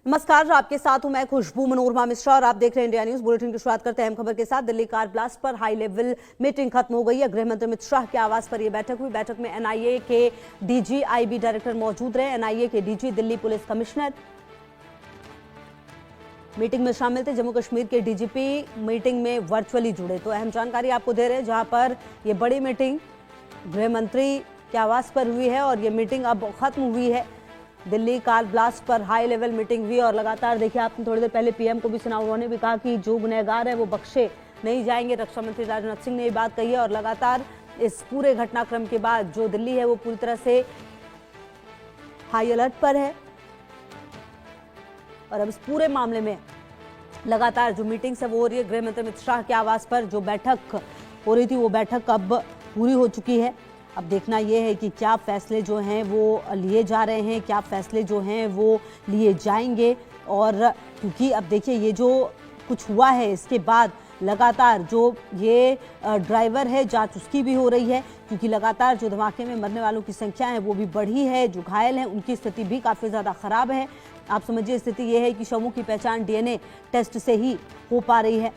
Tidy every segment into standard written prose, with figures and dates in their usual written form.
नमस्कार, आपके साथ हूं मैं खुशबू मनोरमा मिश्रा और आप देख रहे हैं इंडिया न्यूज बुलेटिन की शुरुआत करते हैं अहम खबर के साथ। दिल्ली कार ब्लास्ट पर हाई लेवल मीटिंग खत्म हो गई है। गृह मंत्री अमित शाह के आवास पर यह बैठक हुई। बैठक में एनआईए के डीजी, आईबी डायरेक्टर मौजूद रहे। एनआईए के DG, Delhi police commissioner meeting में शामिल थे। जम्मू कश्मीर के डीजीपी मीटिंग में वर्चुअली जुड़े। तो अहम जानकारी आपको दे रहे हैं, जहां पर यह बड़ी मीटिंग गृह मंत्री के आवास पर हुई है और ये मीटिंग अब खत्म हुई है। दिल्ली कार ब्लास्ट पर हाई लेवल मीटिंग हुई और लगातार देखिए, आपने थोड़ी देर पहले पीएम को भी सुना, उन्होंने भी कहा कि जो गुनहगार है वो बख्शे नहीं जाएंगे। रक्षा मंत्री राजनाथ सिंह ने ये बात कही है और लगातार इस पूरे घटनाक्रम के बाद जो दिल्ली है वो पूरी तरह से हाई अलर्ट पर है और अब इस पूरे मामले में लगातार जो मीटिंग्स है वो हो रही है। गृह मंत्री अमित शाह के आवास पर जो बैठक हो रही थी वो बैठक अब पूरी हो चुकी है। अब देखना यह है कि क्या फैसले जो हैं वो लिए जा रहे हैं, क्या फैसले जो हैं वो लिए जाएंगे। और क्योंकि अब देखिए, ये जो कुछ हुआ है इसके बाद लगातार जो ये ड्राइवर है, जांच उसकी भी हो रही है, क्योंकि लगातार जो धमाके में मरने वालों की संख्या है वो भी बढ़ी है। जो घायल हैं उनकी स्थिति भी काफ़ी ज़्यादा ख़राब है। आप समझिए, स्थिति ये है कि शवों की पहचान डीएनए टेस्ट से ही हो पा रही है।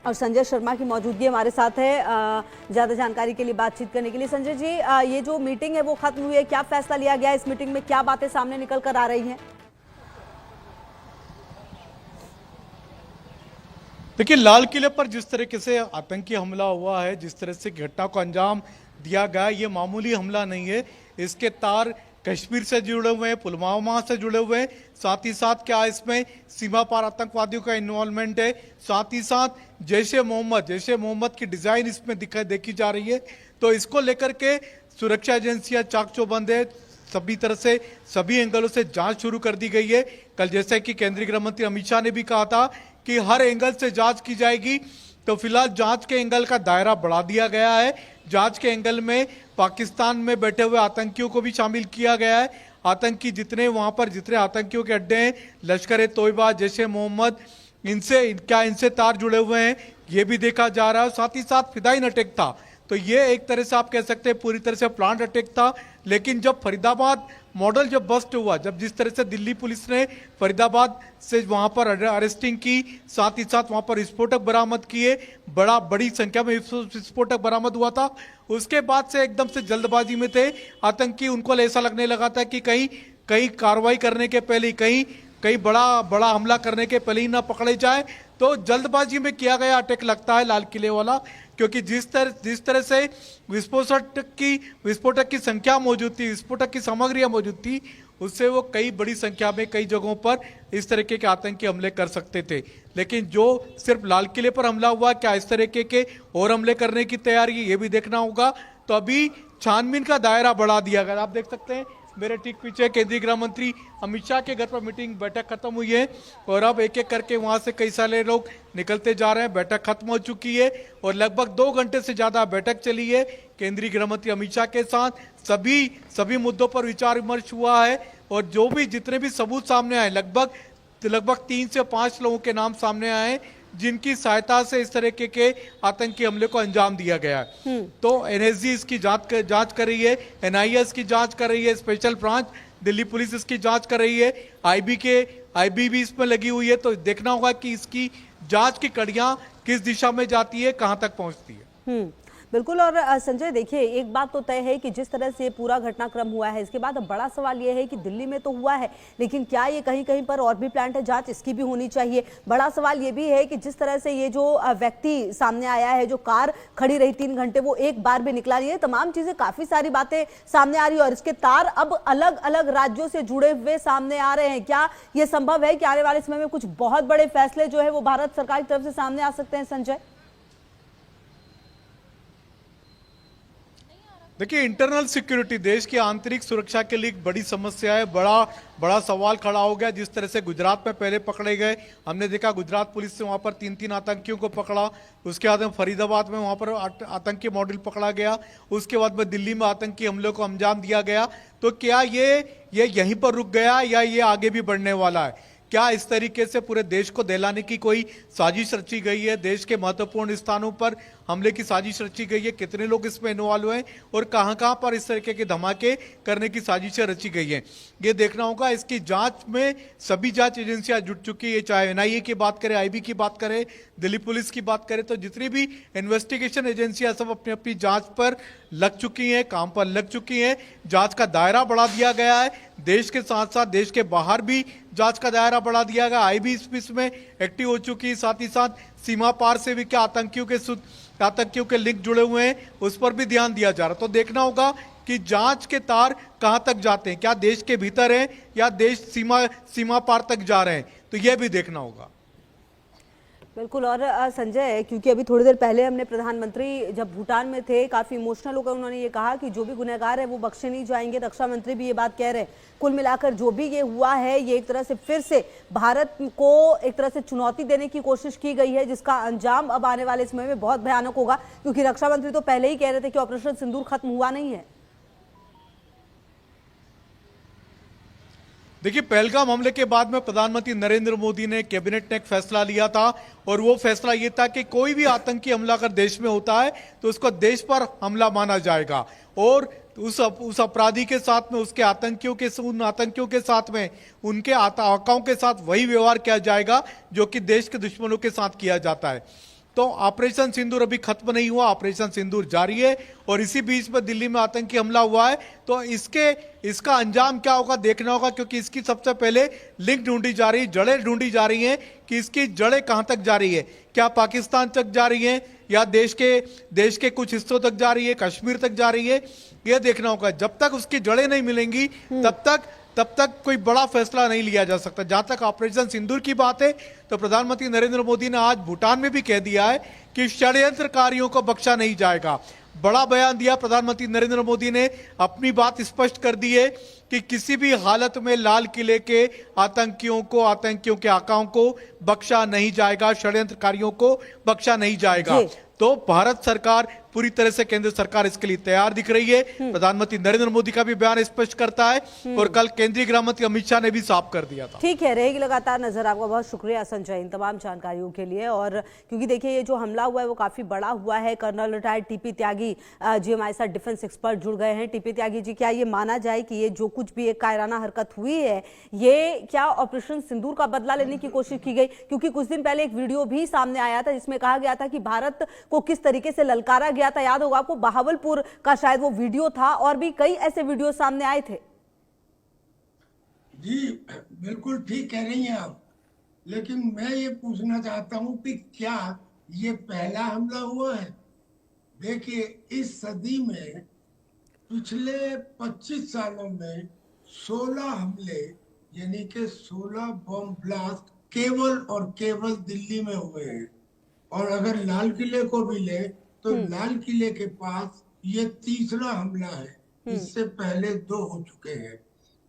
और संजय शर्मा की मौजूदगी हमारे साथ है ज़्यादा जानकारी के लिए, बातचीत करने के लिए। संजय जी, ये जो मीटिंग है वो खत्म हुई है, क्या फैसला लिया गया इस मीटिंग में, क्या बातें सामने निकल कर आ रही हैं? देखिए, लाल किले पर जिस तरीके से आतंकी हमला हुआ है, जिस तरह से घटना को अंजाम दिया गया, ये मामूली हमला नहीं है। इसके तार कश्मीर से जुड़े हुए हैं, पुलवामा से जुड़े हुए हैं। साथ ही साथ क्या इसमें सीमा पार आतंकवादियों का इन्वॉल्वमेंट है। साथ ही साथ जैश ए मोहम्मद की डिजाइन इसमें देखी जा रही है। तो इसको लेकर के सुरक्षा एजेंसियां चाक चौबंद है। सभी तरह से सभी एंगलों से जांच शुरू कर दी गई है। कल जैसे कि केंद्रीय गृह मंत्री अमित शाह ने भी कहा था कि हर एंगल से जांच की जाएगी, तो फिलहाल जांच के एंगल का दायरा बढ़ा दिया गया है। जांच के एंगल में पाकिस्तान में बैठे हुए आतंकियों को भी शामिल किया गया है। आतंकी जितने वहां पर जितने आतंकियों के अड्डे हैं, लश्कर ए तोयबा, जैश ए मोहम्मद, इनसे तार जुड़े हुए हैं, ये भी देखा जा रहा है। साथ ही साथ फिदाइन अटैक था, तो ये एक तरह से आप कह सकते हैं पूरी तरह से प्लान्ड अटैक था। लेकिन जब फरीदाबाद मॉडल जब बस्ट हुआ, जब जिस तरह से दिल्ली पुलिस ने फरीदाबाद से वहां पर अरेस्टिंग की, साथ ही साथ वहां पर विस्फोटक बरामद किए, बड़ी संख्या में विस्फोटक बरामद हुआ था। उसके बाद से एकदम से जल्दबाजी में थे आतंकी। उनको ऐसा लगने लगा था कि कहीं कार्रवाई करने के पहले, कहीं बड़ा हमला करने के पहले ही ना पकड़े जाए। तो जल्दबाजी में किया गया अटैक लगता है लाल किले वाला, क्योंकि जिस तरह से विस्फोटक की संख्या मौजूद थी, विस्फोटक की सामग्रियां मौजूद थी, उससे वो कई बड़ी संख्या में कई जगहों पर इस तरीके के आतंकी हमले कर सकते थे। लेकिन जो सिर्फ लाल किले पर हमला हुआ, क्या इस तरीके के और हमले करने की तैयारी है, ये भी देखना होगा। तो अभी छानबीन का दायरा बढ़ा दिया गया। आप देख सकते हैं मेरे ठीक पीछे केंद्रीय गृह मंत्री अमित शाह के घर पर बैठक खत्म हुई है और अब एक एक करके वहां से कई सारे लोग निकलते जा रहे हैं। बैठक खत्म हो चुकी है और लगभग 2 घंटे से ज्यादा बैठक चली है केंद्रीय गृह मंत्री अमित शाह के साथ। सभी मुद्दों पर विचार विमर्श हुआ है और जो भी जितने भी सबूत सामने आए, लगभग 3 से 5 लोगों के नाम सामने आए जिनकी सहायता से इस तरीके के आतंकी हमले को अंजाम दिया गया है। तो एनएसजी इसकी जांच कर रही है, एनआईए इसकी जांच कर रही है, स्पेशल ब्रांच दिल्ली पुलिस इसकी जांच कर रही है, आईबी भी इसमें लगी हुई है। तो देखना होगा कि इसकी जांच की कड़ियां किस दिशा में जाती है, कहां तक पहुंचती है। बिल्कुल। और संजय, देखिए, एक बात तो तय है कि जिस तरह से पूरा घटनाक्रम हुआ है, इसके बाद अब बड़ा सवाल यह है कि दिल्ली में तो हुआ है, लेकिन क्या ये कहीं कहीं पर और भी प्लांट है, जांच इसकी भी होनी चाहिए। बड़ा सवाल ये भी है कि जिस तरह से ये जो व्यक्ति सामने आया है, जो कार खड़ी रही 3 घंटे, वो एक बार भी निकला नहीं है। तमाम चीजें, काफी सारी बातें सामने आ रही है और इसके तार अब अलग अलग राज्यों से जुड़े हुए सामने आ रहे हैं। क्या ये संभव है कि आने वाले समय में कुछ बहुत बड़े फैसले जो है वो भारत सरकार की तरफ से सामने आ सकते हैं? संजय, देखिए, इंटरनल सिक्योरिटी, देश की आंतरिक सुरक्षा के लिए एक बड़ी समस्या है। बड़ा सवाल खड़ा हो गया। जिस तरह से गुजरात में पहले पकड़े गए, हमने देखा गुजरात पुलिस से वहां पर 3 आतंकियों को पकड़ा। उसके बाद में फरीदाबाद में वहां पर आतंकी मॉडल पकड़ा गया। उसके बाद में दिल्ली में आतंकी हमले को अंजाम दिया गया। तो क्या ये यहीं पर रुक गया या ये आगे भी बढ़ने वाला है? क्या इस तरीके से पूरे देश को दहलाने की कोई साजिश रची गई है? देश के महत्वपूर्ण स्थानों पर हमले की साजिश रची गई है? कितने लोग इसमें इन्वॉल्व हैं और कहां-कहां पर इस तरीके के धमाके करने की साजिशें रची गई हैं, ये देखना होगा। इसकी जांच में सभी जांच एजेंसियां जुट चुकी है, चाहे एनआईए की बात करें, आईबी की बात करें, दिल्ली पुलिस की बात करें, तो जितनी भी इन्वेस्टिगेशन एजेंसियां सब अपनी अपनी जांच पर लग चुकी हैं, काम पर लग चुकी हैं। जांच का दायरा बढ़ा दिया गया है, देश के साथ साथ देश के बाहर भी जांच का दायरा बढ़ा दिया गया। आईबी इसमें एक्टिव हो चुकी है, साथ ही साथ सीमा पार से भी क्या आतंकियों के लिंक जुड़े हुए हैं, उस पर भी ध्यान दिया जा रहा है। तो देखना होगा कि जांच के तार कहां तक जाते हैं, क्या देश के भीतर हैं या देश सीमा पार तक जा रहे हैं, तो यह भी देखना होगा। बिल्कुल। और संजय, क्योंकि अभी थोड़ी देर पहले हमने प्रधानमंत्री जब भूटान में थे, काफी इमोशनल होकर उन्होंने ये कहा कि जो भी गुनहगार है वो बख्शे नहीं जाएंगे। रक्षा मंत्री भी ये बात कह रहे हैं। कुल मिलाकर जो भी ये हुआ है, ये एक तरह से फिर से भारत को एक तरह से चुनौती देने की कोशिश की गई है, जिसका अंजाम अब आने वाले समय में बहुत भयानक होगा। क्योंकि रक्षा मंत्री तो पहले ही कह रहे थे कि ऑपरेशन सिंदूर खत्म हुआ नहीं है। देखिए, पहलगाम हमले के बाद में प्रधानमंत्री नरेंद्र मोदी ने, कैबिनेट ने एक फैसला लिया था, और वो फैसला ये था कि कोई भी आतंकी हमला अगर देश में होता है तो उसको देश पर हमला माना जाएगा, और उस अपराधी के साथ में, उसके उन आतंकियों के साथ में, उनके आकाओं के साथ वही व्यवहार किया जाएगा जो कि देश के दुश्मनों के साथ किया जाता है। तो ऑपरेशन सिंदूर अभी खत्म नहीं हुआ, ऑपरेशन सिंदूर जारी है, और इसी बीच में दिल्ली में आतंकी हमला हुआ है। तो इसका अंजाम क्या होगा देखना होगा, क्योंकि इसकी सबसे पहले लिंक ढूंढी जा रही, जड़ें ढूंढी जा रही हैं कि इसकी जड़ें कहां तक जा रही है। क्या पाकिस्तान तक जा रही है या देश के कुछ हिस्सों तक जा रही है, कश्मीर तक जा रही है, यह देखना होगा। जब तक उसकी जड़ें नहीं मिलेंगी तब तक कोई बड़ा फैसला नहीं लिया जा सकता। जहां तक ऑपरेशन सिंदूर की बात है, तो प्रधानमंत्री नरेंद्र मोदी ने आज भूटान में भी कह दिया है कि षड्यंत्रकारियों को बख्शा नहीं जाएगा। बड़ा बयान दिया प्रधानमंत्री नरेंद्र मोदी ने, अपनी बात स्पष्ट कर दी है कि किसी भी हालत में लाल किले के आतंकियों के आकाओं को बख्शा नहीं जाएगा, षड्यंत्रकारियों को बख्शा नहीं जाएगा। तो भारत सरकार पूरी तरह से, केंद्र सरकार इसके लिए तैयार दिख रही है। प्रधानमंत्री नरेंद्र मोदी का भी बयान स्पष्ट करता है, और कल केंद्रीय गृह मंत्री अमित शाह ने भी साफ कर दिया था। ठीक है, रहेगी लगातार नजर। आपका बहुत शुक्रिया संजय इन तमाम जानकारियों के लिए। और क्योंकि देखिए, ये जो हमला हुआ है वो काफी बड़ा हुआ है। Colonel retired TP Tyagi ji हमारे साथ डिफेंस एक्सपर्ट जुड़ गए हैं। टीपी त्यागी जी, क्या ये माना जाए कि ये जो कुछ भी एक कायराना हरकत हुई है, ये क्या ऑपरेशन सिंदूर का बदला लेने की कोशिश की गई? क्योंकि कुछ दिन पहले एक वीडियो भी सामने आया था जिसमें कहा गया था कि भारत को किस तरीके से ललकारा गया था। याद होगा आपको, बहावलपुर का शायद वो वीडियो था, और भी कई ऐसे वीडियो सामने आए थे। जी बिल्कुल ठीक कह रही हैं आप, लेकिन मैं ये पूछना चाहता हूं कि क्या ये पहला हमला हुआ है? देखिए, इस सदी में पिछले 25 सालों में 16 हमले, यानी कि 16 बम ब्लास्ट केवल और केवल दिल्ली में हुए हैं। और अगर लाल किले को भी ले तो लाल किले के पास ये तीसरा हमला है, इससे पहले 2 हो चुके हैं।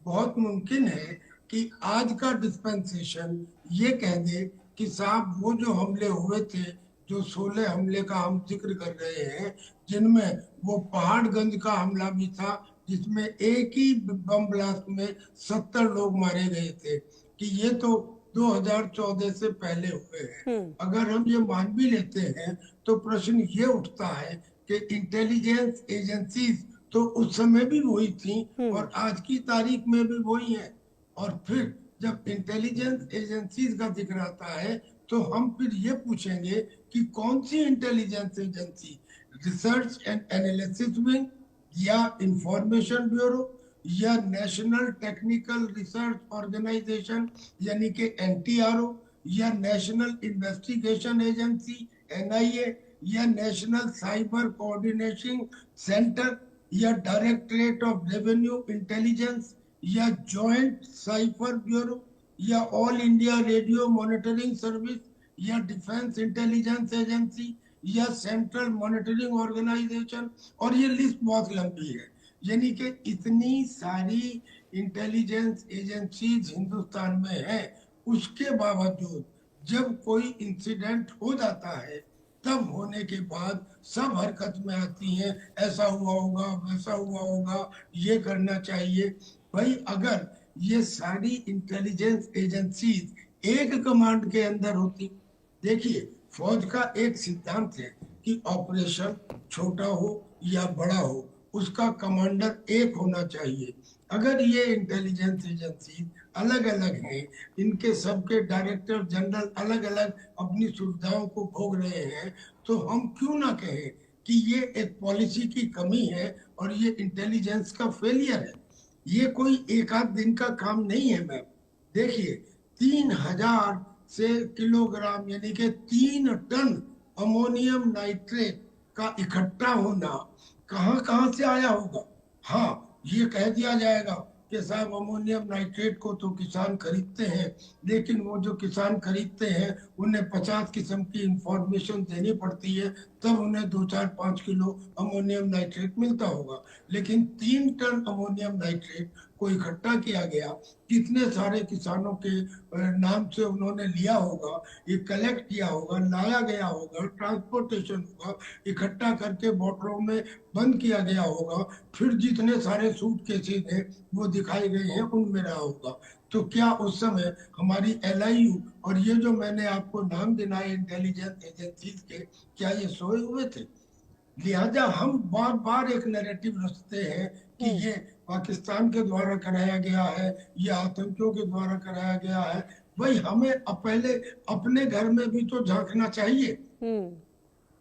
बहुत मुमकिन है कि आज का डिस्पेंसेशन ये कह दे कि साहब वो जो हमले हुए थे, जो 16 हमले का हम जिक्र कर रहे हैं, जिनमें वो पहाड़गंज का हमला भी था, जिसमें एक ही बम ब्लास्ट में 70 लोग मारे गए थे, कि ये तो 2014 से पहले हुए हैं। अगर हम ये मान भी लेते हैं तो प्रश्न ये उठता है कि इंटेलिजेंस एजेंसीज तो उस समय भी वही थी और आज की तारीख में भी वही है। और फिर जब इंटेलिजेंस एजेंसीज का जिक्र आता है तो हम फिर ये पूछेंगे कि कौन सी intelligence agency, research and analysis wing या इंफॉर्मेशन ब्यूरो या नेशनल टेक्निकल रिसर्च ऑर्गेनाइजेशन यानी कि NTRO, या नेशनल इन्वेस्टिगेशन एजेंसी NIA, या नेशनल साइबर कोऑर्डिनेशन सेंटर, या डायरेक्टरेट ऑफ रेवेन्यू इंटेलिजेंस, या जॉइंट साइबर ब्यूरो, या all India radio monitoring service, या डिफेंस इंटेलिजेंस एजेंसी, या सेंट्रल मॉनिटरिंग ऑर्गेनाइजेशन, और ये लिस्ट बहुत लंबी है। यानी कि इतनी सारी इंटेलिजेंस एजेंसीज हिंदुस्तान में है, उसके बावजूद जब कोई इंसिडेंट हो जाता है, तब होने के बाद सब हरकत में आती हैं, ऐसा हुआ होगा, वैसा हुआ होगा, ये करना चाहिए। भाई, अगर ये सारी इंटेलिजेंस एजेंसीज एक कमांड के अंदर होती। देखिए, फौज का एक सिद्धांत है कि ऑपरेशन छोटा हो या बड़ा हो, उसका कमांडर एक होना चाहिए। अगर ये इंटेलिजेंस एजेंसी अलग अलग हैं, इनके सबके डायरेक्टर जनरल अलग अलग अपनी सुविधाओं को भोग रहे हैं, तो हम क्यों ना कहें कि ये एक पॉलिसी की कमी है और ये इंटेलिजेंस का फेलियर है। ये कोई एक आध दिन का काम नहीं है मैम। देखिए, 3000 से किलोग्राम यानी कि 3 टन अमोनियम नाइट्रेट का इकट्ठा होना कहां कहां से आया होगा। हाँ, ये कह दिया जाएगा कि साहब अमोनियम नाइट्रेट को तो किसान खरीदते हैं, लेकिन वो जो किसान खरीदते हैं उन्हें 50 किस्म की इंफॉर्मेशन देनी पड़ती है, तब उन्हें 2-4-5 किलो अमोनियम नाइट्रेट मिलता होगा। लेकिन 3 टन अमोनियम नाइट्रेट को इकट्ठा किया गया, कितने सारे किसानों के नाम से उन्होंने लिया होगा, ये कलेक्ट किया होगा, लाया गया होगा, ट्रांसपोर्टेशन होगा, इकट्ठा करके बोतलों में बंद किया गया होगा, फिर जितने सारे सूटकेसेस हैं वो दिखाए गए हैं उनमें रहा होगा। तो क्या उस समय हमारी LIU और ये जो मैंने आपको नाम गिनाए इंटेलिजेंस एजेंसीज के, क्या ये सोए हुए थे? लिहाजा हम बार बार एक नैरेटिव रचते हैं कि ये पाकिस्तान के द्वारा कराया गया है, ये आतंकियों के द्वारा कराया गया है। भाई, हमें पहले अपने घर में भी तो झांकना चाहिए।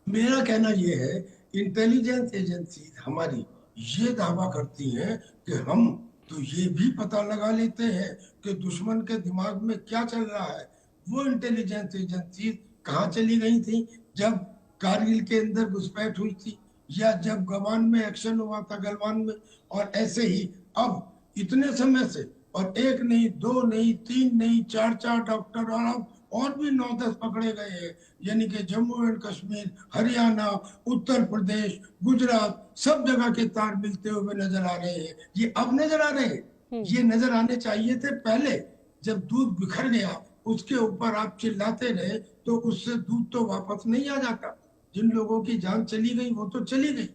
मेरा कहना ये है, इंटेलिजेंस एजेंसी हमारी ये दावा करती हैं कि हम तो ये भी पता लगा लेते हैं कि दुश्मन के दिमाग में क्या चल रहा है। वो इंटेलिजेंस एजेंसी कहाँ चली गई थी जब कारगिल के अंदर घुसपैठ हुई थी, या जब गलवान में एक्शन हुआ था गलवान में। और ऐसे ही अब इतने समय से, और एक नहीं, दो नहीं, तीन नहीं, 4-4 डॉक्टर और भी 9-10 पकड़े गए हैं। यानी कि जम्मू एंड कश्मीर, हरियाणा, उत्तर प्रदेश, गुजरात, सब जगह के तार मिलते हुए नजर आ रहे हैं। ये अब नजर आ रहे हैं, ये नजर आने चाहिए थे पहले। जब दूध बिखर गया, उसके ऊपर आप चिल्लाते रहे तो उससे दूध तो वापस नहीं आ जाता। जिन लोगों की जान चली गई वो तो चली गई,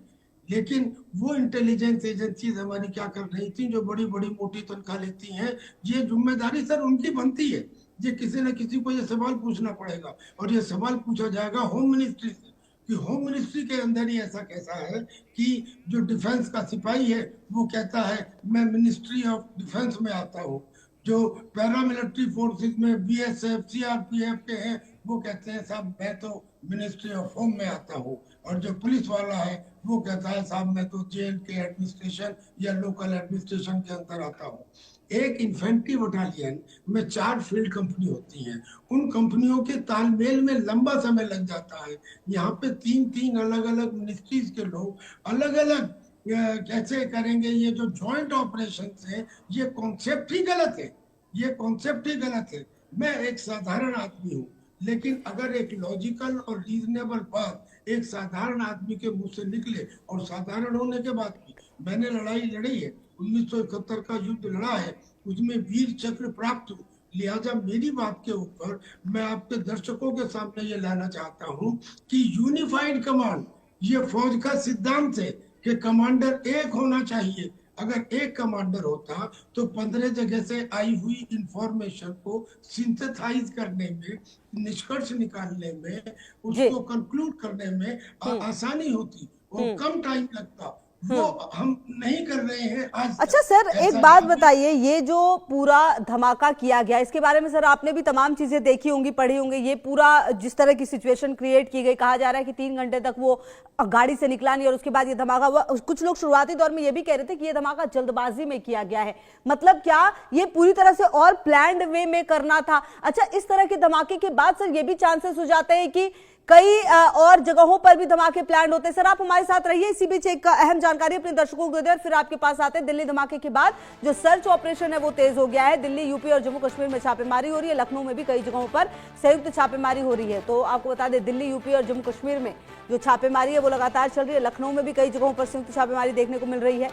लेकिन वो इंटेलिजेंस एजेंसीज हमारी क्या कर रही थी जो बड़ी बड़ी मोटी तनख्वाह लेती हैं। ये जिम्मेदारी सर उनकी बनती है। ये किसी न किसी को ये सवाल पूछना पड़ेगा, और ये सवाल पूछा जाएगा होम मिनिस्ट्री से कि होम मिनिस्ट्री के अंदर ही ऐसा कैसा है कि जो डिफेंस का सिपाही है वो कहता है मैं मिनिस्ट्री ऑफ डिफेंस में आता हूँ, जो पैरामिलिट्री फोर्सेस में BSF CRPF के हैं वो कहते हैं साहब मैं तो मिनिस्ट्री ऑफ होम में आता हूँ, और जो पुलिस वाला है वो कहता है साहब मैं तो जेल के एडमिनिस्ट्रेशन या लोकल एडमिनिस्ट्रेशन के अंदर आता हूँ। एक इन्फेंट्री बटालियन में 4 फील्ड कंपनी होती हैं, उन कंपनियों के तालमेल में लंबा समय लग जाता है। यहाँ पे 3-3 अलग अलग मिनिस्ट्रीज के लोग अलग अलग कैसे करेंगे। ये जो जॉइंट ऑपरेशन है ये कॉन्सेप्ट ही गलत है, ये कॉन्सेप्ट ही गलत है। मैं एक साधारण आदमी हूँ, लेकिन अगर एक लॉजिकल और रीजनेबल बात एक साधारण आदमी के मुंह से निकले, और साधारण होने के बाद भी मैंने लड़ाई लड़ी है, 1971 का युद्ध लड़ा है, उसमें वीर चक्र प्राप्त हुआ। लिहाजा मेरी बात के ऊपर मैं आपके दर्शकों के सामने ये लाना चाहता हूँ कि यूनिफाइड कमांड ये फौज का सिद्धांत है कि कमांडर एक होना चाहिए। अगर एक कमांडर होता तो 15 जगह से आई हुई इंफॉर्मेशन को सिंथेसाइज करने में, निष्कर्ष निकालने में, उसको कंक्लूड करने में आसानी होती और कम टाइम लगता। वो हम नहीं कर रहे हैं आज। अच्छा सर, एक बात बताइए, ये जो पूरा धमाका किया गया इसके बारे में सर आपने भी तमाम चीजें देखी होंगी, पढ़ी होंगी। ये पूरा जिस तरह की सिचुएशन क्रिएट की गई, कहा जा रहा है कि 3 घंटे तक वो गाड़ी से निकला नहीं और उसके बाद ये धमाका हुआ। कुछ लोग शुरुआती दौर में ये भी कह रहे थे कि ये धमाका जल्दबाजी में किया गया है। मतलब क्या ये पूरी तरह से और प्लान्ड वे में करना था? अच्छा, इस तरह के धमाके के बाद सर ये भी चांसेस हो जाते हैं कि कई और जगहों पर भी धमाके प्लान होते हैं। सर आप हमारे साथ रहिए, इसी बीच एक अहम जानकारी अपने दर्शकों को दें और फिर आपके पास आते हैं। दिल्ली धमाके के बाद जो सर्च ऑपरेशन है वो तेज हो गया है। दिल्ली, यूपी और जम्मू कश्मीर में छापेमारी हो रही है, लखनऊ में भी कई जगहों पर संयुक्त छापेमारी हो रही है। तो आपको बता दें, दिल्ली, यूपी और जम्मू कश्मीर में जो छापेमारी है वो लगातार चल रही है। लखनऊ में भी कई जगहों पर संयुक्त छापेमारी देखने को मिल रही है।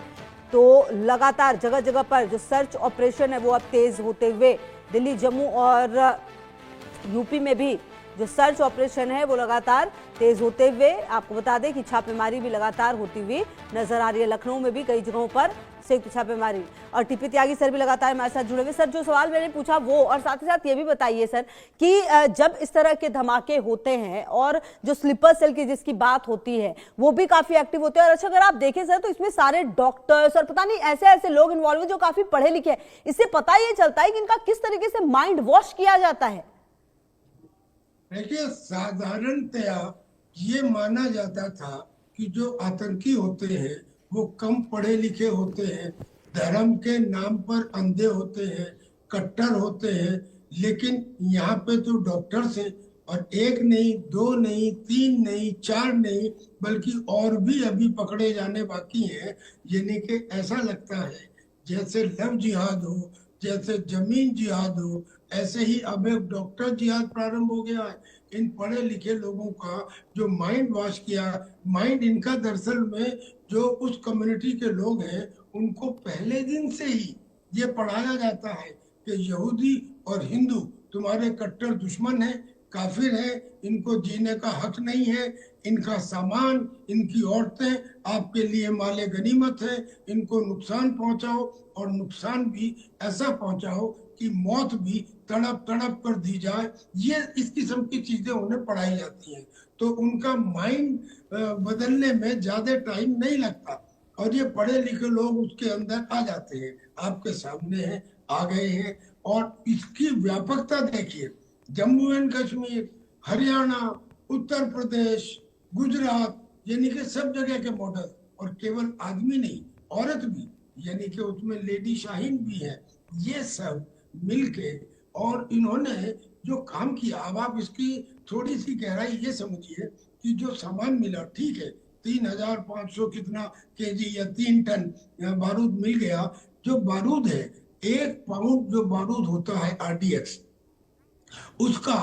तो लगातार जगह जगह पर जो सर्च ऑपरेशन है वो अब तेज होते हुए दिल्ली, जम्मू और यूपी में भी जो सर्च ऑपरेशन है वो लगातार तेज होते हुए, आपको बता दें कि छापेमारी भी लगातार होती हुई नजर आ रही है। लखनऊ में भी कई जगहों पर संयुक्त छापेमारी। और टीपी त्यागी सर भी लगातार हमारे साथ जुड़े हुए। सर, जो सवाल मैंने पूछा वो, और साथ ही साथ ये भी बताइए सर कि जब इस तरह के धमाके होते हैं और जो स्लीपर सेल की जिसकी बात होती है वो भी काफी एक्टिव होते हैं, और अच्छा अगर आप देखें सर तो इसमें सारे डॉक्टर्स और पता नहीं ऐसे ऐसे लोग इन्वॉल्व हैं जो काफी पढ़े लिखे हैं। इससे पता ये चलता है कि इनका किस तरीके से माइंड वॉश किया जाता है। देखिए, साधारणतया ये माना जाता था कि जो आतंकी होते हैं वो कम पढ़े लिखे होते हैं, धर्म के नाम पर अंधे होते हैं, कट्टर होते हैं। लेकिन यहाँ पे तो डॉक्टर्स हैं, और एक नहीं, दो नहीं, तीन नहीं, चार नहीं, बल्कि और भी अभी पकड़े जाने बाकी हैं। यानी कि ऐसा लगता है जैसे लव जिहाद हो, जैसे जमीन जिहाद हो, ऐसे ही अब एक डॉक्टर जिहाद प्रारंभ हो गया है। इन पढ़े लिखे लोगों का जो माइंड वॉश किया, माइंड इनका दरअसल में जो उस कम्युनिटी के लोग हैं उनको पहले दिन से ही ये पढ़ाया जाता है कि यहूदी और हिंदू तुम्हारे कट्टर दुश्मन हैं, काफिर हैं, इनको जीने का हक नहीं है, इनका सामान, इनकी औरतें आपके लिए माले गनीमत है, इनको नुकसान पहुंचाओ, और नुकसान भी ऐसा पहुंचाओ कि मौत भी तड़प तड़प कर दी जाए। ये इस किस्म की चीजें उन्हें पढ़ाई जाती हैं, तो उनका माइंड बदलने में ज्यादा टाइम नहीं लगता, और ये पढ़े लिखे लोग उसके अंदर आ जाते हैं, आपके सामने हैं, आ गए हैं। और इसकी व्यापकता देखिए, जम्मू एंड कश्मीर, हरियाणा, उत्तर प्रदेश, गुजरात, यानी कि सब जगह के मॉडल, और केवल आदमी नहीं, औरत भी, यानी कि उसमें लेडी शाहीन भी है। ये सब मिलके और इन्होंने जो काम किया, अब आप इसकी थोड़ी सी गहराई ये समझिए कि जो सामान मिला, ठीक है 3500 कितना केजी या 3 टन बारूद मिल गया। जो बारूद है, 1 पाउंड जो बारूद होता है RDX, उसका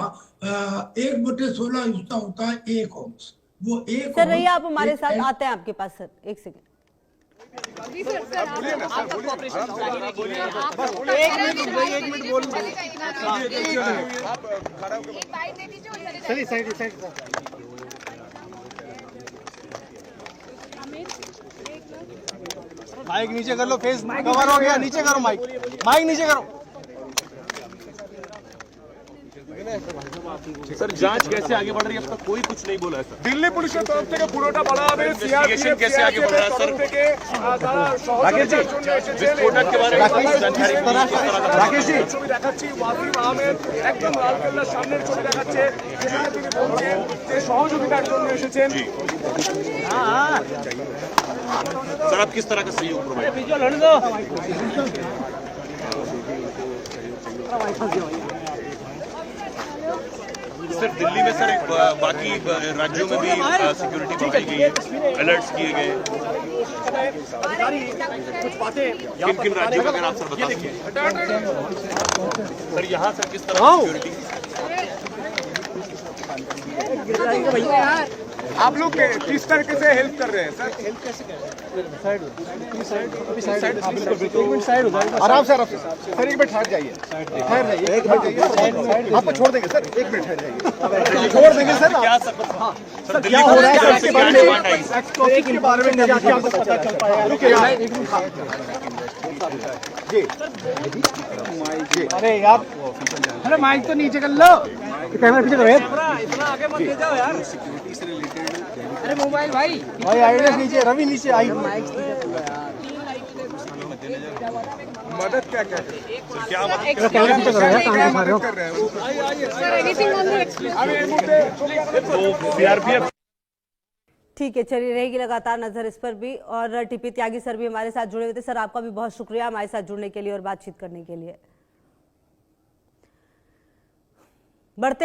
1/16 उसका होता है 1 औंस। वो 1 सर रहिए, आप हमारे साथ आते हैं आपके पास सर, एक सेकंड। माइक नीचे कर लो, फेस कवर हो गया, नीचे करो माइक, माइक नीचे करो। सर, जांच कैसे आगे बढ़ रही है? अब तक कोई कुछ नहीं बोला है सर। दिल्ली पुलिस के तरफ থেকে পুরোটা বলা হবে इन्वेस्टिगेशन कैसे आगे बढ़ रहा है सर? থেকে তারা সহযোগিতার জন্য এসেছেন। विस्फोटक के बारे में जानकारी রাকেশ জি, ছবি দেখাচ্ছি ওয়াসিম আহমেদ একদম লালকেল্লার সামনের ছবি দেখাচ্ছে, যেখানে তিনি বলছেন যে সহযোগিতার জন্য এসেছেন। सर, आप किस तरह का सहयोग प्रोवाइड? सर, दिल्ली में सर बाकी राज्यों में भी सिक्योरिटी बढ़ाई गई है, अलर्ट्स किए गए। किन किन राज्यों में अगर आप सर बता सकें? सर, यहाँ सर किस तरह सिक्योरिटी? आप लोग किस तरीके से हेल्प कर रहे हैं सर? हेल्प कैसे कर रहे हैं? साइड हो जाएगा, आराम से, आराम से सर। 1 मिनट ठहर जाइए, ठहर जाइए, 1 मिनट जाइए, आपको छोड़ देंगे सर, 1 मिनट ठहर जाइए, छोड़ देंगे सर। क्या सर क्या हो रहा है इसके बारे में, के बारे में क्या पता चल पाया? रुकिए जी, अरे यार, अरे माइक तो नीचे कर लो, कैमरा पीछे करो, इतना आगे मत ले जाओ यार। सिक्योरिटी से रिलेटेड, अरे मोबाइल भाई आइडिया नीचे, रवि नीचे आई। मदद क्या क्या क्या मदद कर रहे हैं? ठीक है, चलिए रहेगी लगातार नजर इस पर भी। और टीपी त्यागी सर भी हमारे साथ जुड़े हुए थे। सर, आपका भी बहुत शुक्रिया हमारे साथ जुड़ने के लिए और बातचीत करने के लिए। बढ़ते